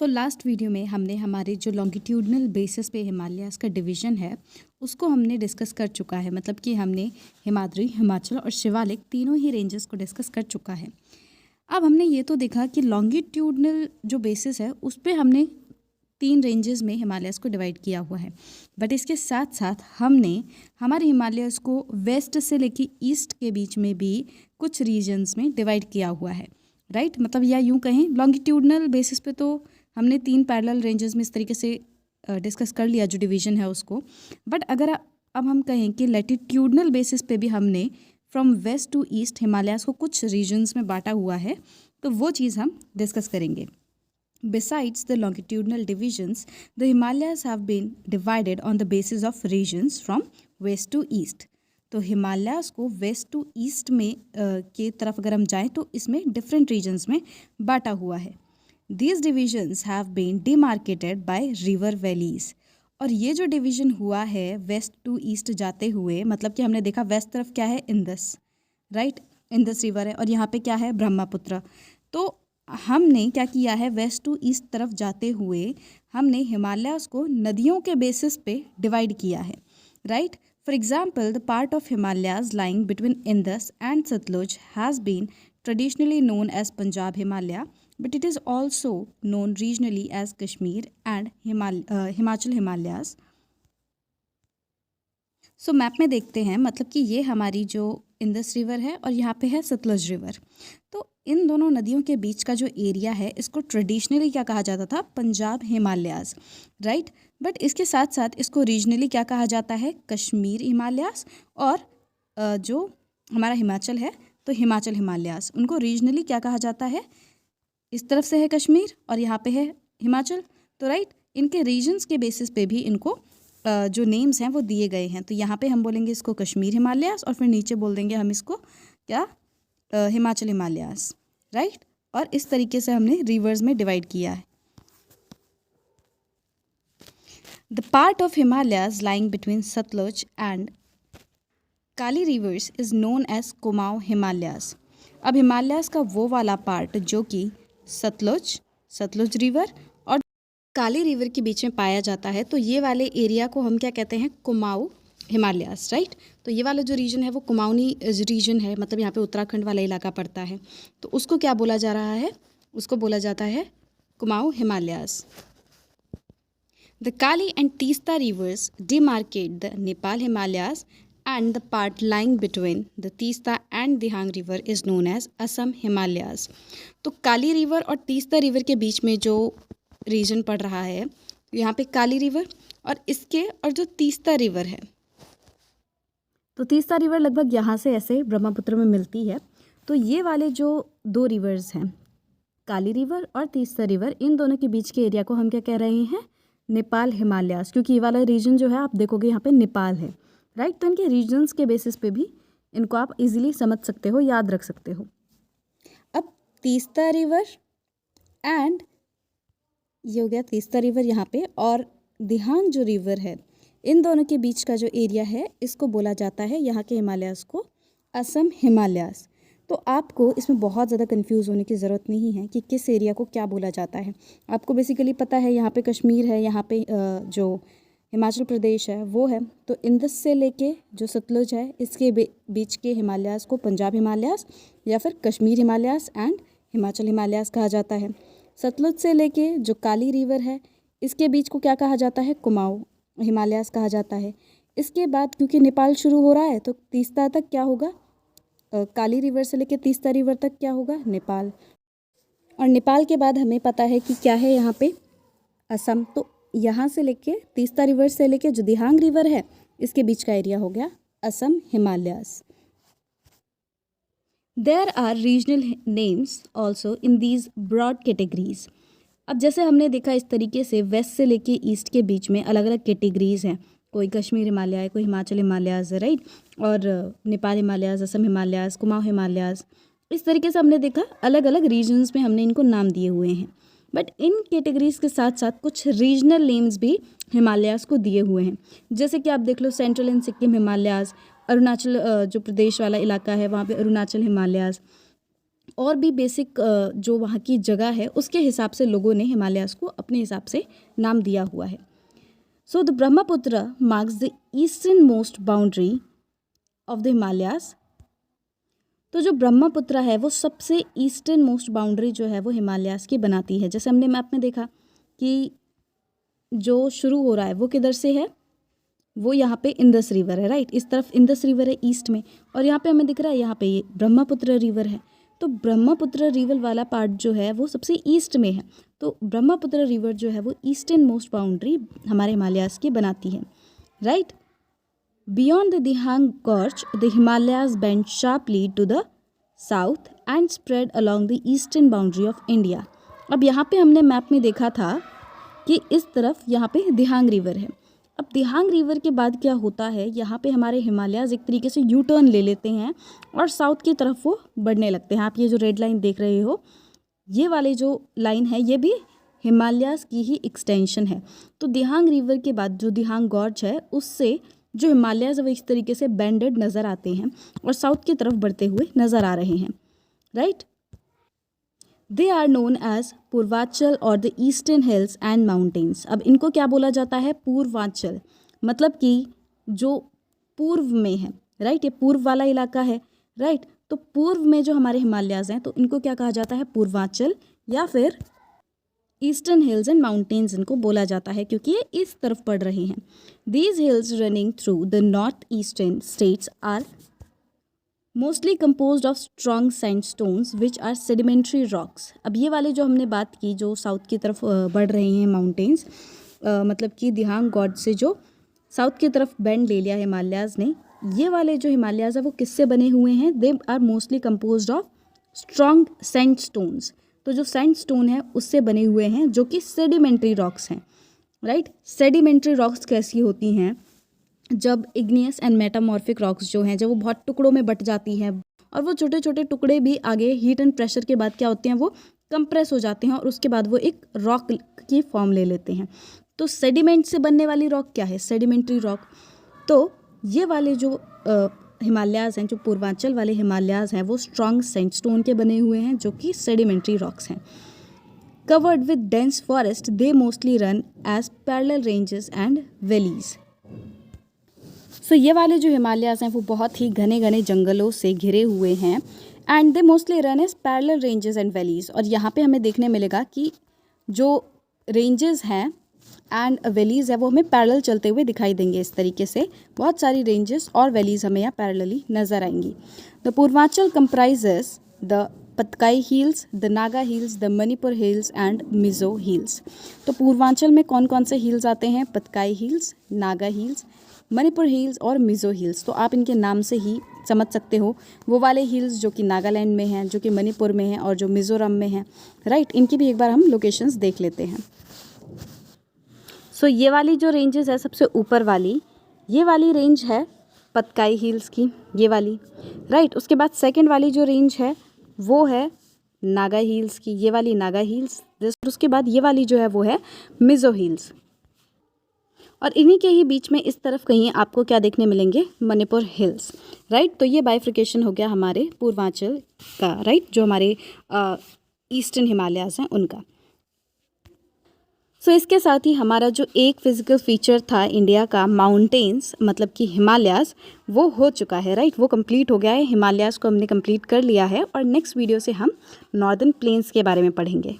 Last video में हमने हमारे जो लॉन्गिट्यूडनल बेसिस पे हिमालयाज़ का डिवीज़न है उसको हमने डिस्कस कर चुका है। मतलब कि हमने हिमाद्री, हिमाचल और शिवालिक तीनों ही रेंजेस को डिस्कस कर चुका है। अब हमने ये तो देखा कि लॉन्गिट्यूडनल जो बेसिस है उस पे हमने 3 रेंजेस में हिमालयाज़ को डिवाइड किया हुआ है। बट इसके साथ साथ हमने हमारे हिमालयाज़ को वेस्ट से लेके ईस्ट के बीच में भी कुछ रीजन्स में डिवाइड किया हुआ है, राइट। मतलब या यूँ कहें लॉन्गिट्यूडनल बेसिस पे तो हमने 3 पैरेलल रेंजेस में इस तरीके से डिस्कस कर लिया जो डिवीज़न है उसको। बट अगर अब हम कहें कि लैटिट्यूडनल बेसिस पे भी हमने from west to east Himalayas को कुछ रीजन्स में बांटा हुआ है, तो वो चीज़ हम डिस्कस करेंगे। Besides the longitudinal divisions, the Himalayas have been divided on the basis of regions from west to east. तो हिमालयाज को वेस्ट टू ईस्ट में के तरफ अगर हम जाएं तो इसमें डिफरेंट रीजन्स में बांटा हुआ है। These divisions have been demarcated by river valleys. और ये जो डिवीज़न हुआ है वेस्ट टू ईस्ट जाते हुए, मतलब कि हमने देखा वेस्ट तरफ क्या है, इंदस, राइट, इंदस रिवर है, और यहाँ पे क्या है, ब्रह्मपुत्र। तो हमने क्या किया है, वेस्ट टू ईस्ट तरफ जाते हुए हमने हिमालयाज़ को नदियों के बेसिस पे डिवाइड किया है, right. For example, the part of Himalayas lying between Indus and Sutlej has been traditionally known as Punjab Himalaya, but it is also known regionally as Kashmir and Himachal Himalayas. So map में देखते हैं, मतलब कि ये हमारी जो इंदस रिवर है और यहाँ पे है सतलुज रिवर। तो इन दोनों नदियों के बीच का जो एरिया है इसको ट्रेडिशनली क्या कहा जाता था, पंजाब हिमालयाज़, राइट। बट इसके साथ साथ इसको रीजनली क्या कहा जाता है, कश्मीर हिमालयाज़। और जो हमारा हिमाचल है तो हिमाचल हिमालयाज़, उनको रीजनली क्या कहा जाता है, इस तरफ से है कश्मीर और यहाँ पे है हिमाचल। तो राइट, इनके रीजन्स के बेसिस पे भी इनको जो नेम्स हैं वो दिए गए हैं। तो यहाँ पे हम बोलेंगे इसको कश्मीर हिमालयाज़ और फिर नीचे बोल देंगे हम इसको क्या, हिमाचल हिमालयाज़, राइट। और इस तरीके से हमने रिवर्स में डिवाइड किया है। The part of Himalayas lying between Sutlej and Kali rivers is known as Kumaon Himalayas. अब हिमालयाज़ का वो वाला पार्ट जो कि सतलुज रिवर और काली रिवर के बीच में पाया जाता है, तो ये वाले एरिया को हम क्या कहते हैं, कुमाऊँ हिमालयाज़, राइट। तो ये वाला जो रीजन है वो कुमाऊनी रीजन है, मतलब यहाँ पे उत्तराखंड वाला इलाका पड़ता है। तो उसको क्या बोला जा रहा है, उसको बोला जाता है Kumaon Himalayas. The Kali and Teesta reverse demarcate the Nepal Himalayas and the part lying between the Teesta and Dihang river is known as Assam Himalayas. तो काली रिवर और तीस्ता रिवर के बीच में जो रीजन पड़ रहा है, यहाँ पे काली रिवर और इसके और जो तीस्ता रिवर है, तो तीस्ता रिवर लगभग यहाँ से ऐसे ब्रह्मपुत्र में मिलती है। तो ये वाले जो 2 रिवर्स हैं, काली रिवर और तीस्ता रिवर, इन दोनों के बीच के एरिया को हम क्या कह रहे हैं, नेपाल हिमालयाज़, क्योंकि ये वाला रीजन जो है आप देखोगे यहाँ पे नेपाल है, राइट। तो इनके रीजन्स के बेसिस पे भी इनको आप इजीली समझ सकते हो, याद रख सकते हो। अब तीस्ता रिवर एंड ये हो गया तीस्ता रिवर यहाँ पे, और दिहांग जो रिवर है, इन दोनों के बीच का जो एरिया है इसको बोला जाता है यहाँ के हिमालयाज़ को असम हिमालयाज़। तो आपको इसमें बहुत ज़्यादा कंफ्यूज होने की ज़रूरत नहीं है कि किस एरिया को क्या बोला जाता है। आपको बेसिकली पता है यहाँ पे कश्मीर है, यहाँ पे जो हिमाचल प्रदेश है वो है। तो इंदस से लेके जो सतलुज है इसके बीच के हिमालयाज़ को पंजाब हिमालयाज़ या फिर Kashmir Himalayas and Himachal Himalayas कहा जाता है। सतलुज से लेके जो काली रिवर है इसके बीच को क्या कहा जाता है, कुमाऊँ हिमालयाज़ कहा जाता है। इसके बाद क्योंकि नेपाल शुरू हो रहा है तो तीस्ता तक क्या होगा, काली रिवर से लेके तीस्ता रिवर तक क्या होगा, नेपाल। और नेपाल के बाद हमें पता है कि क्या है यहाँ पे, असम। तो यहाँ से लेके तीस्ता रिवर से लेके जो दिहांग रिवर है इसके बीच का एरिया हो गया Assam Himalayas. There are regional names also in these broad categories. अब जैसे हमने देखा इस तरीके से वेस्ट से लेके ईस्ट के बीच में अलग अलग कैटेगरीज हैं, कोई कश्मीर हिमालय है, कोई हिमाचल हिमालयाज़, राइट, और Nepal Himalayas, Assam Himalayas, Kumaon Himalayas. इस तरीके से हमने देखा अलग अलग रीजन्स में हमने इनको नाम दिए हुए हैं। बट इन कैटेगरीज के साथ साथ कुछ रीजनल नेम्स भी हिमालयाज़ को दिए हुए हैं। जैसे कि आप देख लो सेंट्रल एंड सिक्किम हिमालयाज़, अरुणाचल जो प्रदेश वाला इलाका है वहाँ पे अरुणाचल हिमालयाज़, और भी बेसिक जो वहाँ की जगह है उसके हिसाब से लोगों ने हिमालयाज़ को अपने हिसाब से नाम दिया हुआ है। So the Brahmaputra marks the eastern most boundary of the Himalayas. तो जो ब्रह्मपुत्र है वो सबसे ईस्टर्न मोस्ट बाउंड्री जो है वो हिमालयाज़ की बनाती है। जैसे हमने मैप में देखा कि जो शुरू हो रहा है वो किधर से है, वो यहाँ पे इंदस रिवर है, राइट। इस तरफ इंदस रिवर है ईस्ट में, और यहाँ पे हमें दिख रहा है यहाँ पे ये ब्रह्मपुत्र रिवर है। तो ब्रह्मपुत्र रिवर वाला पार्ट जो है वो सबसे ईस्ट में है। तो ब्रह्मपुत्र रिवर जो है वो ईस्टर्न मोस्ट बाउंड्री हमारे हिमालयाज़ की बनाती है, right. Beyond the Dihang gorge the Himalayas bend sharply to the south and spread along the eastern boundary of India. अब यहाँ पे हमने मैप में देखा था कि इस तरफ यहाँ पे दिहांग रिवर है। अब दिहांग रिवर के बाद क्या होता है, यहाँ पे हमारे हिमालयाज़ एक तरीके से यू टर्न ले लेते हैं और साउथ की तरफ वो बढ़ने लगते हैं। आप ये जो रेड लाइन देख रहे हो, ये वाले जो लाइन है ये भी हिमालयाज़ की ही एक्सटेंशन है। तो दिहांग रिवर के बाद जो दिहांग गॉर्ज है उससे जो हिमालयाज़ वो इस तरीके से बेंडेड नज़र आते हैं और साउथ की तरफ बढ़ते हुए नज़र आ रहे हैं, right. They are known as Purvanchal और the eastern hills and mountains. अब इनको क्या बोला जाता है, पूर्वांचल, मतलब कि जो पूर्व में है, राइट। ये पूर्व वाला इलाका है, राइट। तो पूर्व में जो हमारे हिमालयाज़ हैं तो इनको क्या कहा जाता है, पूर्वांचल या फिर ईस्टर्न हिल्स एंड माउंटेन्स इनको बोला जाता है, क्योंकि ये इस तरफ पड़ रहे हैं। These hills running through the north eastern states are mostly composed of strong sandstones which are sedimentary rocks. अब ये वाले जो हमने बात की जो साउथ की तरफ बढ़ रहे हैं माउंटेन्स, मतलब कि दिहांग गॉर्ज से जो साउथ की तरफ बेंड ले लिया हिमालयाज़ ने, ये वाले जो हिमालयाज़ है वो किससे बने हुए हैं, they are mostly composed of strong sandstones. तो जो सैंडस्टोन है उससे बने हुए हैं जो कि सेडिमेंट्री रॉक्स हैं, राइट। सेडिमेंट्री रॉक्स कैसी होती हैं, जब इग्नियस एंड मेटामॉर्फिक रॉक्स जो हैं जब वो बहुत टुकड़ों में बट जाती हैं और वो छोटे छोटे टुकड़े भी आगे हीट एंड प्रेशर के बाद क्या होते हैं, वो कंप्रेस हो जाते हैं और उसके बाद वो एक रॉक की फॉर्म ले लेते हैं। तो सेडिमेंट से बनने वाली रॉक क्या है, सेडिमेंट्री रॉक। तो ये वाले जो हिमालयाज़ हैं, जो पूर्वांचल वाले हिमालयाज़ हैं, वो स्ट्रॉन्ग सैंडस्टोन के बने हुए हैं जो कि सेडिमेंट्री रॉक्स हैं। Covered with dense forest they mostly run as parallel ranges and valleys. So ये वाले जो हिमालयाज़ हैं वो बहुत ही घने घने जंगलों से घिरे हुए हैं and they mostly run as parallel ranges and valleys. और यहाँ पे हमें देखने मिलेगा कि जो रेंजेस हैं एंड वैलीज़ है वो हमें पैरेलल चलते हुए दिखाई देंगे। इस तरीके से बहुत सारी रेंजेस और वैलीज़ हमें यहाँ पैरेलली नज़र आएंगी। The Purvanchal comprises the Patkai hills, the Naga hills, the Manipur hills and Mizo hills. तो पूर्वांचल में कौन कौन से हिल्स आते हैं, Patkai hills, Naga hills, Manipur hills और मिज़ो हिल्स। तो आप इनके नाम से ही समझ सकते हो वो वाले हिल्स जो कि नागालैंड में हैं, जो कि मणिपुर में हैं और जो मिज़ोरम में हैं, राइट। इनकी भी एक बार हम लोकेशंस देख लेते हैं। सो ये वाली जो रेंजेस है सबसे ऊपर वाली, ये वाली रेंज है पतकाई हिल्स की, ये वाली, राइट। उसके बाद सेकंड वाली जो रेंज है वो है नागा हिल्स की, ये वाली नागा हिल्स। उसके बाद ये वाली जो है वो है मिज़ो हिल्स। और इन्हीं के ही बीच में इस तरफ कहीं आपको क्या देखने मिलेंगे, मणिपुर हिल्स, राइट। तो ये बाइफ्रिकेशन हो गया हमारे पूर्वांचल का, राइट, जो हमारे ईस्टर्न हिमालयाज़ हैं उनका। सो इसके साथ ही हमारा जो एक फिजिकल फीचर था इंडिया का, माउंटेन्स मतलब कि हिमालयाज़, वो हो चुका है, राइट। वो कंप्लीट हो गया है, हिमालयाज़ को हमने कंप्लीट कर लिया है। और नेक्स्ट वीडियो से हम नॉर्दर्न प्लेन्स के बारे में पढ़ेंगे।